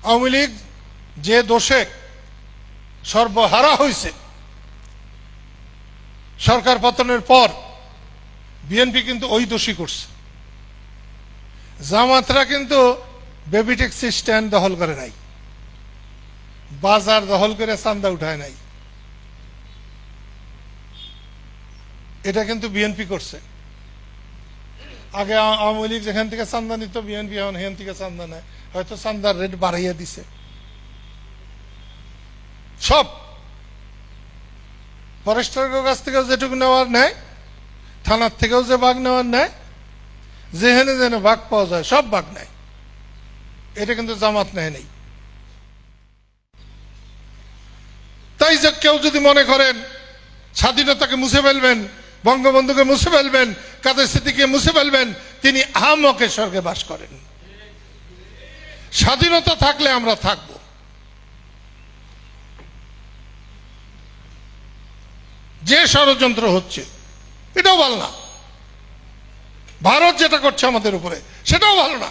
আওয়ামী লীগ যে দোষে সর্বহারা হয়েছে, সরকার পতনের পর বিএনপি কিন্তু ওই দোষী করছে। জামাতরা কিন্তু বেবি ট্যাক্সি স্ট্যান্ড দখল করে নাই, বাজার দখল করে চান্দা উঠায় নাই, এটা কিন্তু বিএনপি করছে। আগে আওয়ামী লীগ যেখান থেকে চান্দা নিত, বিএনপি এখন সেখান থেকে চান্দা নেয়, হয়তো চান্দার রেট বাড়াইয়া দিছে। সব ফরেস্টারের কাছ থেকেও যেটুকু নেওয়ার নেয়, থানার থেকেও যে ভাগ নেওয়ার নেয়, যেখানে যেন ভাগ পাওয়া যায় সব ভাগ নেয়। এটা কিন্তু জামাত নেয় নেই। তাই যে কেউ যদি মনে করেন স্বাধীনতাকে মুছে ফেলবেন, বঙ্গবন্ধুকে মুছে ফেলবেন, কাদের স্মৃতিকে মুছে ফেলবেন, তিনি আহাম্মকে স্বর্গে বাস করেন। স্বাধীনতা থাকলে আমরা থাকব। যে ষড়যন্ত্র হচ্ছে এটাও ভালো না, ভারত যেটা করছে আমাদের উপরে সেটাও ভালো না।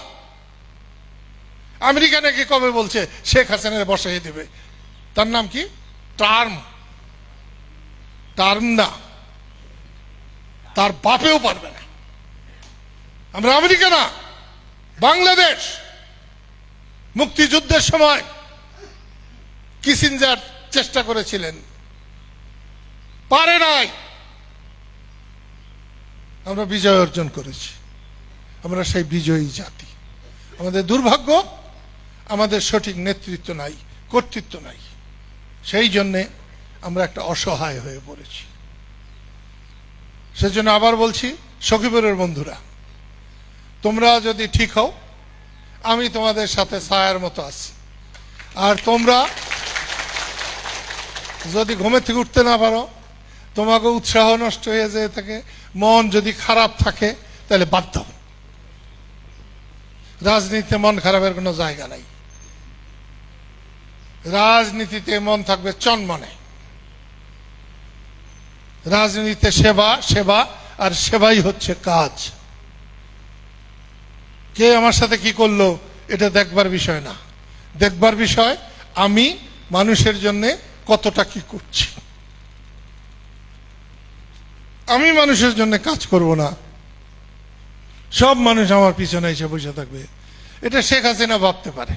আমেরিকা নাকি কবে বলছে শেখ হাসিনার বসাই দেবে, তার নাম কি? টার্ম না, তার বাপেও পারবে না। আমরা আমেরিকা না, বাংলাদেশ। মুক্তিযুদ্ধের সময় কিসিঞ্জার চেষ্টা করেছিলেন, পারে নাই। আমরা বিজয় অর্জন করেছি, আমরা সেই বিজয়ী জাতি। আমাদের দুর্ভাগ্য, আমাদের সঠিক নেতৃত্ব নাই, কর্তৃত্ব নাই। সেই জন্যে আমরা একটা অসহায় হয়ে পড়েছি। সেজন্য আবার বলছি, সখীপুরের বন্ধুরা, তোমরা যদি ঠিক হও, আমি তোমাদের সাথে ছায়ার মতো আছি। আর তোমরা যদি ঘুমের থেকে উঠতে না পারো, তোমাকে উৎসাহ নষ্ট হয়ে যেয়ে থাকে, মন যদি খারাপ থাকে, তাহলে বাদ দাও। রাজনীতিতে মন খারাপের কোনো জায়গা নাই। রাজনীতিতে মন থাকবে চনমনে। রাজনীতিতে সেবা, সেবা আর সেবাই হচ্ছে কাজ। কে আমার সাথে কি করলো এটা দেখবার বিষয় না, দেখবার বিষয় আমি মানুষের জন্য কতটা কি করছি। আমি মানুষের জন্য কাজ করব না, সব মানুষ আমার পিছনে এসে বসে থাকবে, এটা শেখ হাসিনা ভাবতে পারে।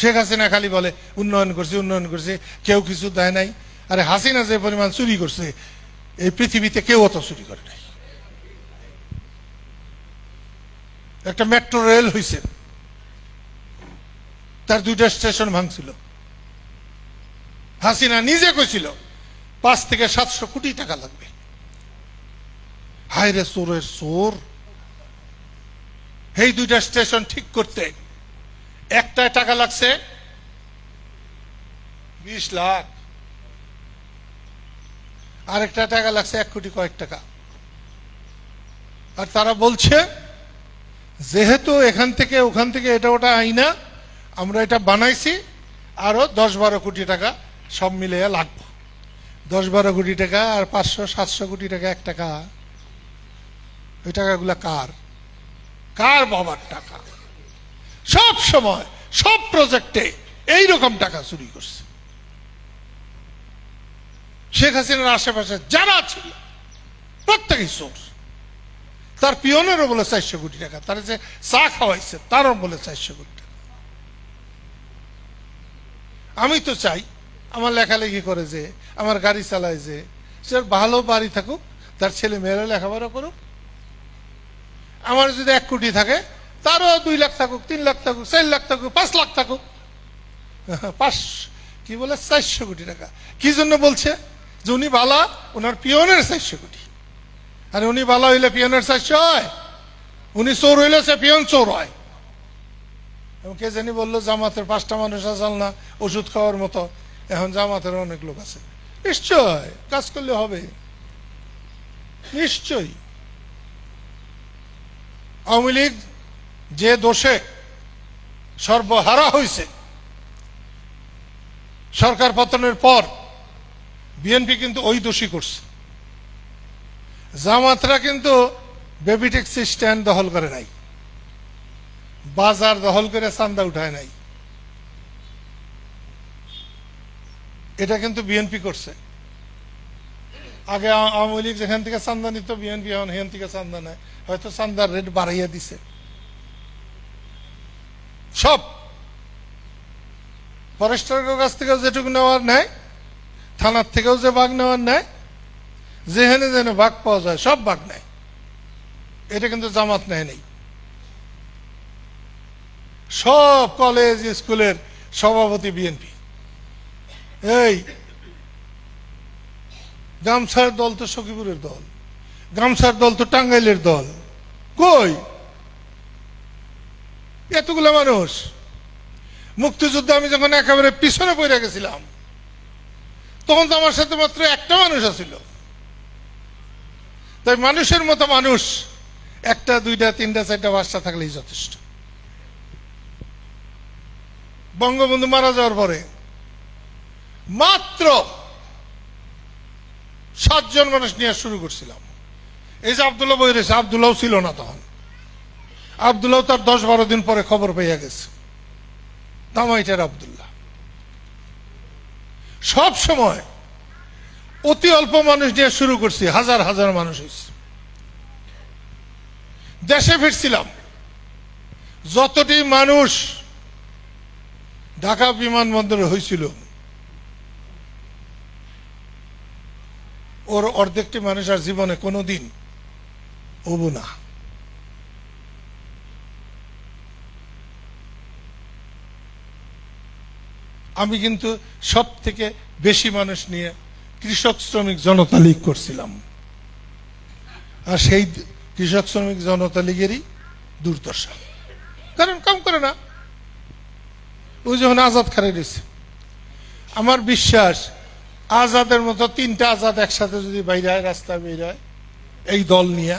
শেখ হাসিনা খালি বলে উন্নয়ন করছে, উন্নয়ন করছে, কেউ কিছু দেয় নাই। আরে হাসিনা যে পরিমাণ চুরি করছে, এই পৃথিবীতে কেউ অত চুরি করে নাই। একটা মেট্রো রেল হয়েছে, তার 2টা স্টেশন ভাঙছিল। হাসিনা নিজে কইছিল 5 থেকে 700 কোটি টাকা লাগবে। হায় রে চোরের চোর! এই 2টা স্টেশন ঠিক করতে একটায় টাকা লাগছে 20 লাখ, আরেকটা টাকা লাগছে 1 কোটি কয়েক টাকা। আর তারা বলছে যেহেতু এখান থেকে ওখান থেকে এটা ওটা আইনা আমরা এটা বানাইছি, আরো 10-12 কোটি টাকা সব মিলে লাগবে। 10-12 কোটি টাকা আর 500-700 কোটি টাকা এক টাকা। ওই টাকাগুলা কার? কার বাবার টাকা? সব সময় সব প্রজেক্টে এইরকম টাকা চুরি করছে। শেখ হাসিনার আশেপাশে যারা ছিল প্রত্যেকেই চোর। তার পিয়নেরও বলে 400 কোটি টাকা, তার যে চা খাওয়াইছে তারও বলে 400 কোটি টাকা। আমি তো চাই আমার লেখালেখি করে, যে আমার গাড়ি চালায়, যে সে ভালো বাড়ি থাকুক, তার ছেলে মেয়েরা লেখাপড়া করুক। আমার যদি 1 কোটি থাকে, তারও 2 লাখ থাকুক, 3 লাখ থাকুক, 4 লাখ থাকুক, 5 লাখ থাকুক। 400 কোটি টাকা কি জন্য বলছে? যে উনি বালা, ওনার পিয়নের 400 কোটি। আর উনি বালা হইলে পিয়নের 400 হয়? উনি চোর হইলে সে পিয়ন চোর হয়। কে জানি বললো জামাতের 5টা মানুষ আসাল না ওষুধ খাওয়ার মতো। এখন জামাতের অনেক লোক আছে, নিশ্চয় কাজ করলে হবে, নিশ্চয়ই। আওয়ামী লীগ যে দোষে সর্বহারা হয়েছে, সরকার পতনের পর বিএনপি কিন্তু ওই দোষী করছে। জামাতরা কিন্তু বেবি ট্যাক্সি স্ট্যান্ড দখল করে নাই, বাজার দখল করে চান্দা উঠায় নাই। এটা কিন্তু বিএনপি করছে। আগে আওয়ামী লীগ যেখান থেকে চান্দা নিত, বিএনপি এখন সেখান থেকে চান্দা নেয়, হয়তো চান্দার রেট বাড়াইয়া দিছে। সব ফরেস্টারের কাছ থেকে যেটুকু নেওয়ার নেয়, থানার থেকেও যে ভাগ নেওয়ার নেয়, যেখানে যেন ভাগ পাওয়া যায় সব ভাগ নেয়। এটা কিন্তু জামাত নেয় নেই। সব কলেজ স্কুলের সভাপতি বিএনপি। এই গামছার দল তো সখীপুরের দল, গামছার দল তো টাঙ্গাইলের দল। কই এতগুলো মানুষ? মুক্তিযুদ্ধে আমি যখন একেবারে পিছনে পড়ে গেছিলাম, তখন তো আমার সাথে মাত্র একটা মানুষ আছিল। তাই মানুষের মতো মানুষ একটা, দুইটা, তিনটা, চারটা, পাঁচটা থাকলেই যথেষ্ট। বঙ্গবন্ধু মারা যাওয়ার পরে মাত্র 7 জন মানুষ নিয়ে শুরু করছিলাম। এই যে আব্দুল্লাহ বই রয়েছে, আব্দুল্লাহ ছিল না তখন। আব্দুল্লাহ তার 10-12 দিন পরে খবর পেয়ে গেছে, তামাইটার আব্দুল্লাহ। সব সময় অতি অল্প মানুষ নিয়ে শুরু করছি, হাজার হাজার মানুষ হয়েছে। দেশে ফিরছিলাম, যতটি মানুষ ঢাকা বিমানবন্দরে হয়েছিল, ওর অর্ধেকটি মানুষ আর জীবনে কোনোদিন হবো না। আমি কিন্তু সব থেকে বেশি মানুষ নিয়ে কৃষক শ্রমিক জনতা লীগ করছিলাম, আর সেই কৃষক শ্রমিক জনতা লীগেরই দুর্দশা। কারণ কাম করে না, ওই যখন আজাদ খারে রয়েছে। আমার বিশ্বাস আজাদের মতো 3টা আজাদ একসাথে যদি বাইরে হয়, রাস্তায় বের হয় এই দল নিয়ে,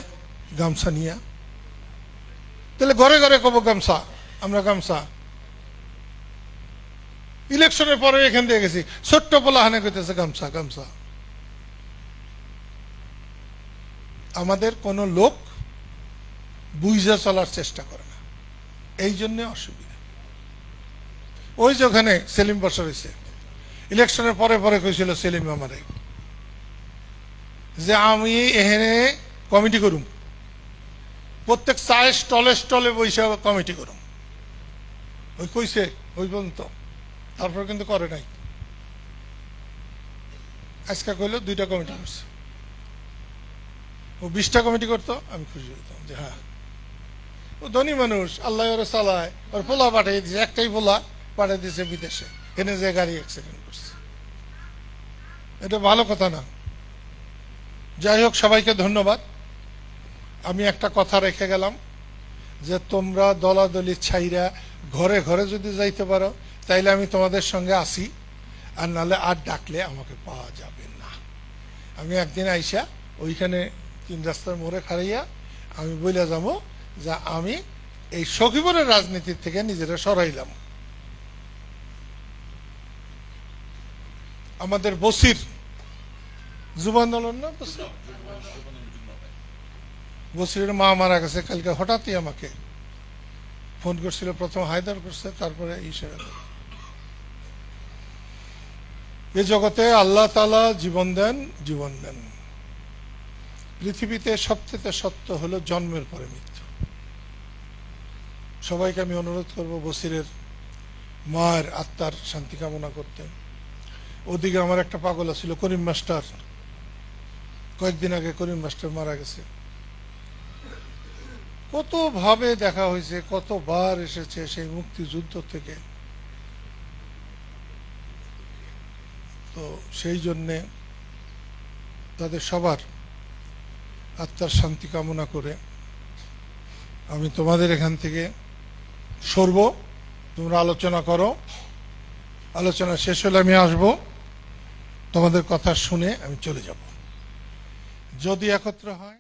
গামছা নিয়ে, তাহলে ঘরে ঘরে কব গামছা, আমরা গামছা। ইলেকশনের পরে এখান দিয়ে গেছি, ছোট্ট পোলা হানে করতেছে গামছা গামছা। আমাদের কোন লোক বুঝে চলার চেষ্টা করে না, এই জন্য অসুবিধা। ওই যে ওখানে সেলিম বসা রয়েছে, ইলেকশনের পরে পরে কইছিল সেলিম আমারে যে আমি এখানে কমিটি করুম, প্রত্যেক চায়ের স্টলে স্টলে বসে কমিটি করুম। ওই কইছে ওই পর্যন্ত, তারপর কিন্তু করে নাই। আজকে কইলো 2টা কমিটি করছে। ও 20টা কমিটি করতো, আমি খুশি হইতাম যে হ্যাঁ, ও ধনী মানুষ, আল্লাহ ওরে চালায়। ওর পোলা পাঠিয়ে দিয়েছে, একটাই পোলা পাঠিয়ে দিয়েছে বিদেশে, এনে যে গাড়ি অ্যাক্সিডেন্ট করছে। এটা ভালো কথা না। যাই হোক, সবাইকে ধন্যবাদ। আমি একটা কথা রেখে গেলাম যে তোমরা দলাদলি ছাইরা ঘরে ঘরে যদি যাইতে পারো, তাইলে আমি তোমাদের সঙ্গে আসি, আর নাহলে আর ডাকলে আমাকে পাওয়া যাবে না। আমি একদিন আইসা ওইখানে 3 রাস্তার মোড়ে খাড়াইয়া আমি বইলা যাবো যে আমি এই সখীপুরের রাজনীতির থেকে নিজেরা সরাইলাম। আমাদের বসির জুবান দলন না, বসিরের মা মারা গেছে কালকে। হঠাৎই আমাকে ফোন করছিল, প্রথম হায়দার করছে, তারপরে ইশারা। এ জগতে আল্লাহ তাআলা জীবন দেন, জীবন দেন। পৃথিবীতে সবচেয়ে সত্য হলো জন্মের পরে মৃত্যু। সবাইকে আমি অনুরোধ করব বসিরের মায়ের আত্মার শান্তি কামনা করতে। ওদিকে আমার একটা পাগল ছিল করিম মাস্টার, কয়েকদিন আগে করিম মাস্টার মারা গেছে। কত ভাবে দেখা হয়েছে, কতবার এসেছে সেই মুক্তিযুদ্ধ থেকে। তো সেই জন্যে তাদের সবার আত্মার শান্তি কামনা করে আমি তোমাদের এখান থেকে সরব। তোমরা আলোচনা করো, আলোচনা শেষ হলে আমি আসব, তোমাদের কথা শুনে আমি চলে যাব। যদি একত্র হয়।